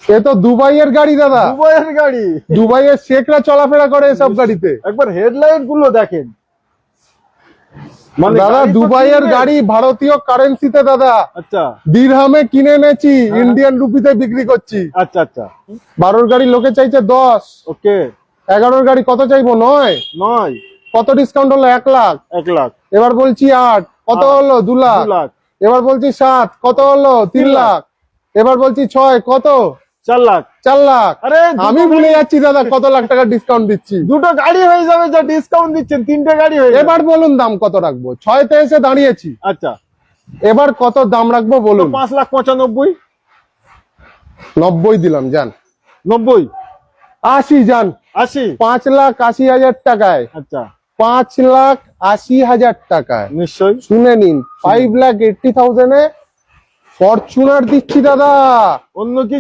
এ তো দুবাইয়ের গাড়ি দাদা, দুবাইয়ের গাড়ি। দুবাইয়ের শেখরা চলাফেরা করে এসব গাড়িতে। একবার হেডলাইট গুলো দেখেন, মানে দাদা গাড়ি তো দুবাইয়ের কিনবে। গাড়ি ভারতীয় কারেন্সিতে দাদা, আচ্ছা দিরহামে কিনে এনেছি, ইন্ডিয়ান রুপিতে বিক্রি করছি। আচ্ছা আচ্ছা 12 গাড়ি লোকে চাইছে 10, ওকে 11 গাড়ি কত চাইবো 9, নয় কত ডিসকাউন্ট হলো 1 লাখ, 1 লাখ এবার বলছি 8, কত হলো 2 লাখ, 2 লাখ এবার বলছি 7, কত হলো 3 লাখ, এবার বলছি 6, কত 4 লাখ 4 লাখ। আরে দুটো আমি ভুলে গাড়ি- যাচ্ছি দাদা কত লাখ টাকা ডিসকাউন্ট দিচ্ছি। দুটো গাড়ি হয়ে যাবে, যা ডিসকাউন্ট দিচ্ছেন 3টে গাড়ি হয়ে যাবে। এবার বলুন দাম কত রাখবো, 6 তে এসে দাঁড়িয়েছি, আচ্ছা এবার কত দাম রাখবো বলুন। 5,95,000 90 দিলাম, যান 90 80, যান 80 5,80,000 টাকায়, আচ্ছা 5,80,000 টাকায় নিশ্চয়ই শুনে নিন, 5,80,000 এ ফরচুনার দিচ্ছি দাদা। অন্য কি